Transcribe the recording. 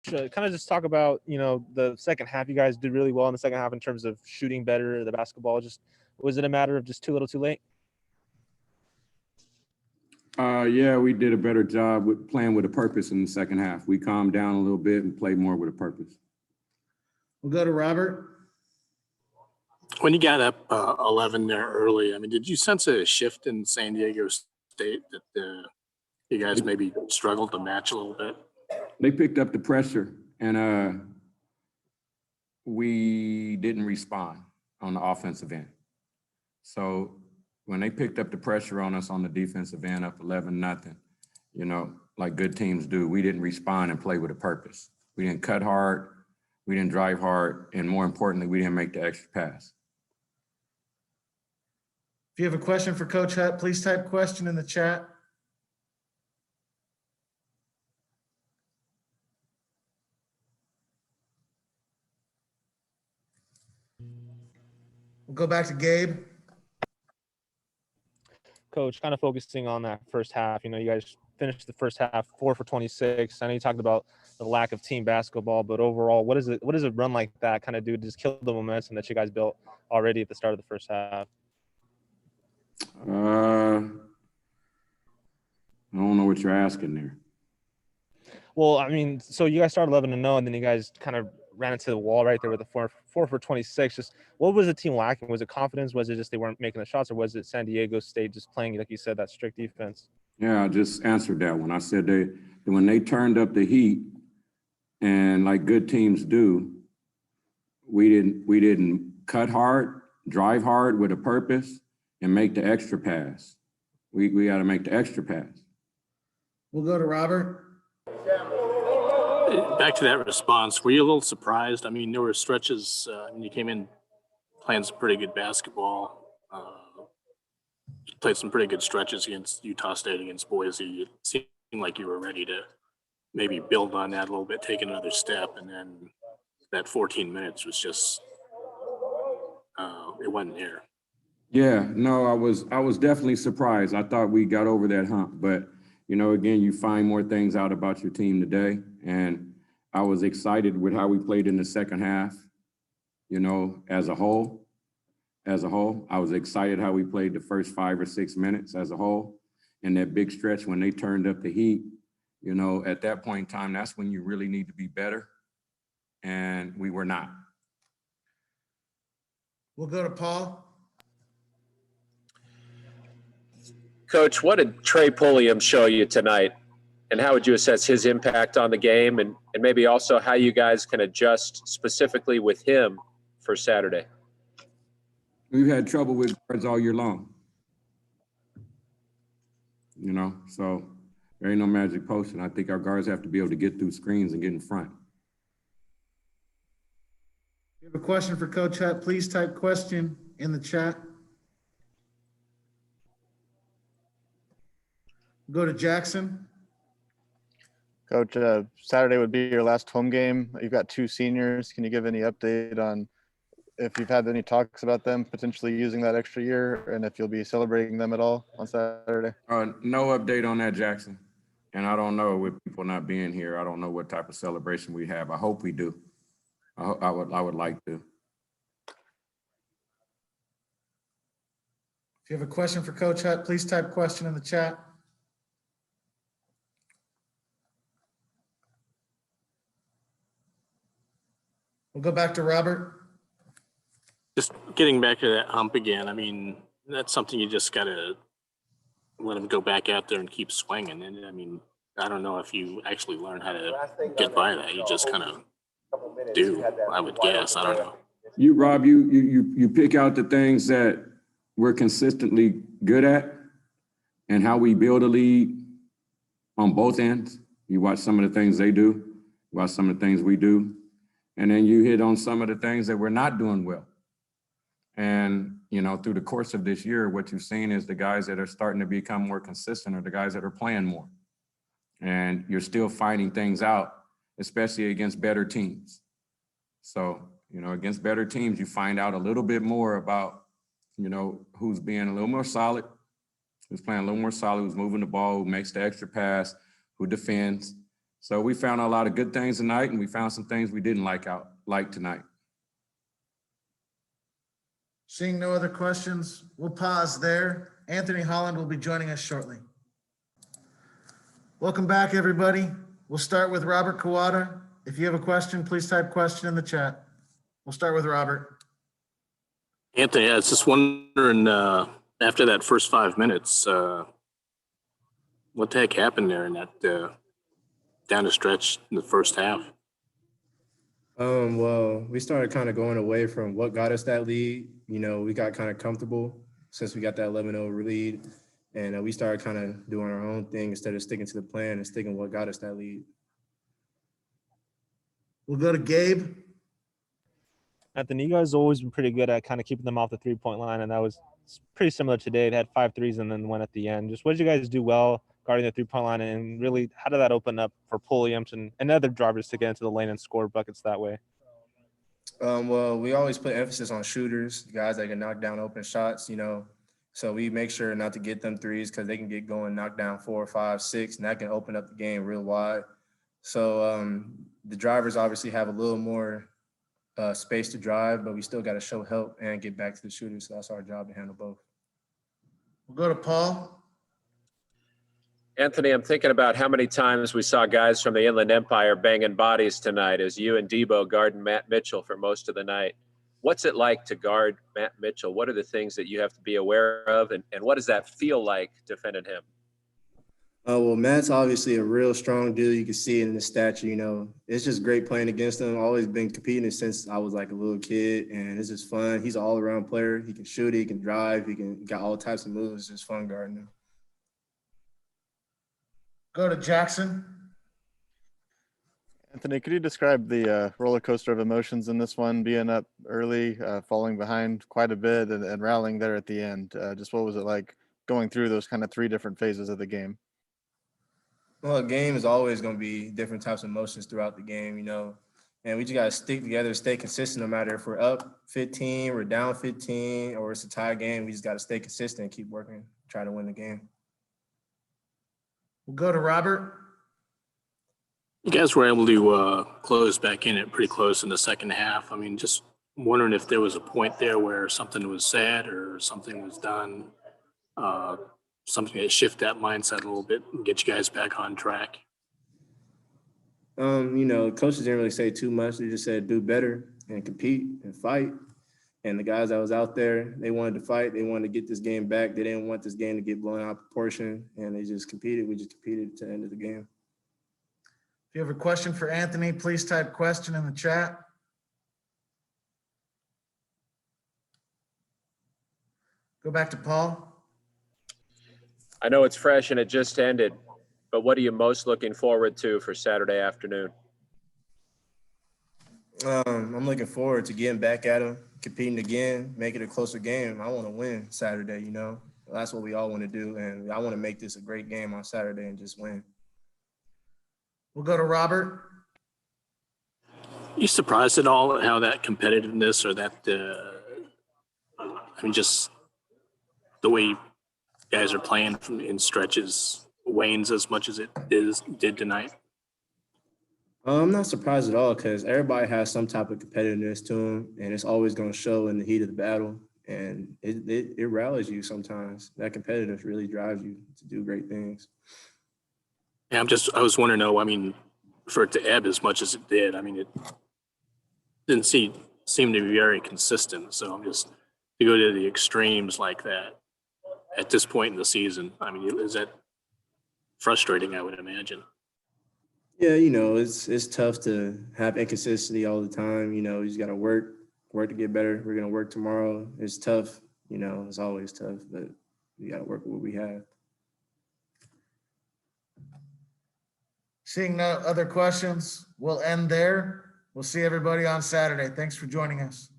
kind of just talk about, the second half. You guys did really well in the second half in terms of shooting better, the basketball. Just was it a matter of just too little too late? Yeah, we did a better job with playing with a purpose in the second half. We calmed down a little bit and played more with a purpose. We'll go to Robert. When you got up 11 there early, I mean, did you sense a shift in San Diego State that you guys maybe struggled to match a little bit? They picked up the pressure, and we didn't respond on the offensive end. So when they picked up the pressure on us on the defensive end, up 11-0, like good teams do, we didn't respond and play with a purpose. We didn't cut hard, we didn't drive hard, and more importantly, we didn't make the extra pass. If you have a question for Coach Hutt, please type question in the chat. We'll go back to Gabe. Coach, kind of focusing on that first half. You guys finished the first half 4 for 26. I know you talked about the lack of team basketball, but overall, what does a run like that kind of do to just kill the momentum that you guys built already at the start of the first half? I don't know what you're asking there. Well, I mean, so you guys started 11-0, and then you guys kind of ran into the wall right there with the 4 for 26. Just what was the team lacking? Was it confidence? Was it just they weren't making the shots, or was it San Diego State just playing, like you said, that strict defense? Yeah, I just answered that one. I said when they turned up the heat, and like good teams do, we didn't cut hard, drive hard with a purpose, and make the extra pass. We got to make the extra pass. We'll go to Robert. Back to that response, were you a little surprised? I mean, there were stretches when you came in playing some pretty good basketball. Played some pretty good stretches against Utah State, against Boise. It seemed like you were ready to maybe build on that a little bit, take another step, and then that 14 minutes was just it wasn't there. Yeah, no, I was definitely surprised. I thought we got over that hump, but again, you find more things out about your team today, and I was excited with how we played in the second half. As a whole, I was excited how we played the first 5 or 6 minutes as a whole, and that big stretch when they turned up the heat. At that point in time, that's when you really need to be better, and we were not. We'll go to Paul. Coach, what did Trey Pulliam show you tonight, and how would you assess his impact on the game, and maybe also how you guys can adjust specifically with him for Saturday? We've had trouble with guards all year long. So there ain't no magic potion. I think our guards have to be able to get through screens and get in front. If you have a question for Coach Hutt, please type question in the chat. Go to Jackson. Coach, Saturday would be your last home game. You've got 2 seniors. Can you give any update on if you've had any talks about them potentially using that extra year, and if you'll be celebrating them at all on Saturday? No update on that, Jackson. And I don't know, with people not being here, I don't know what type of celebration we have. I hope we do. I would like to. If you have a question for Coach Hutt, please type question in the chat. We'll go back to Robert. Just getting back to that hump again, I mean, that's something you just got to let him go back out there and keep swinging. And I mean, I don't know if you actually learn how to get by that. You just kind of do, I would guess. I don't know. Rob, you pick out the things that we're consistently good at and how we build a lead on both ends. You watch some of the things they do, watch some of the things we do, and then you hit on some of the things that we're not doing well. And, through the course of this year, what you've seen is the guys that are starting to become more consistent are the guys that are playing more. And you're still finding things out, especially against better teams. So, against better teams, you find out a little bit more about, who's being a little more solid, who's playing a little more solid, who's moving the ball, who makes the extra pass, who defends. So we found a lot of good things tonight, and we found some things we didn't like tonight. Seeing no other questions, we'll pause there. Anthony Holland will be joining us shortly. Welcome back, everybody. We'll start with Robert Kawada. If you have a question, please type question in the chat. We'll start with Robert. Anthony, I was just wondering, after that first 5 minutes, what the heck happened there in that down the stretch in the first half? Well, we started kind of going away from what got us that lead. You know, we got kind of comfortable since we got that 11-0 lead, and we started kind of doing our own thing instead of sticking to the plan and sticking what got us that lead. We'll go to Gabe. Anthony, you guys have always been pretty good at kind of keeping them off the three-point line, and that was pretty similar today. They had 5 threes and then one at the end. Just what did you guys do well guarding the three-point line, and really how did that open up for Pulliams and other drivers to get into the lane and score buckets that way? Well, we always put emphasis on shooters, guys that can knock down open shots, you know. So we make sure not to get them threes because they can get going, knock down 4, 5, 6, and that can open up the game real wide. So the drivers obviously have a little more space to drive, but we still got to show help and get back to the shooters. So that's our job to handle both. We'll go to Paul. Anthony, I'm thinking about how many times we saw guys from the Inland Empire banging bodies tonight as you and Debo guarding Matt Mitchell for most of the night. What's it like to guard Matt Mitchell? What are the things that you have to be aware of, and what does that feel like defending him? Well, Matt's obviously a real strong dude. You can see it in the stature, you know. It's just great playing against him. I've always been competing since I was like a little kid, and it's just fun. He's an all-around player. He can shoot, he can drive, he got all types of moves. It's just fun guarding him. Go to Jackson. Anthony, could you describe the roller coaster of emotions in this one, being up early, falling behind quite a bit, and rallying there at the end? Just what was it like going through those kind of 3 different phases of the game? Well, a game is always going to be different types of emotions throughout the game, you know, and we just got to stick together, stay consistent, no matter if we're up 15, we're down 15, or it's a tie game. We just got to stay consistent and keep working, try to win the game. We'll go to Robert. You guys were able to close back in it pretty close in the second half. I mean, just wondering if there was a point there where something was said or something was done, something to shift that mindset a little bit and get you guys back on track. You know, coaches didn't really say too much. They just said do better and compete and fight. And the guys that was out there, they wanted to fight. They wanted to get this game back. They didn't want this game to get blown out of proportion, and they just competed. We just competed to the end of the game. If you have a question for Anthony, please type question in the chat. Go back to Paul. I know it's fresh and it just ended, but what are you most looking forward to for Saturday afternoon? I'm looking forward to getting back at them, competing again, make it a closer game. I want to win Saturday, you know. That's what we all want to do, and I want to make this a great game on Saturday and just win. We'll go to Robert. You surprised at all at how that competitiveness or that, I mean, just the way guys are playing in stretches wanes as much as it did tonight? I'm not surprised at all because everybody has some type of competitiveness to them, and it's always going to show in the heat of the battle. And it rallies you sometimes. That competitiveness really drives you to do great things. Yeah, I was wondering, though, I mean, for it to ebb as much as it did, I mean, it didn't seem to be very consistent. So I'm just, to go to the extremes like that at this point in the season, I mean, is that frustrating, I would imagine? Yeah, you know, it's tough to have inconsistency all the time. You know, you just got to work to get better. We're going to work tomorrow. It's tough. You know, it's always tough, but we got to work with what we have. Seeing no other questions, we'll end there. We'll see everybody on Saturday. Thanks for joining us.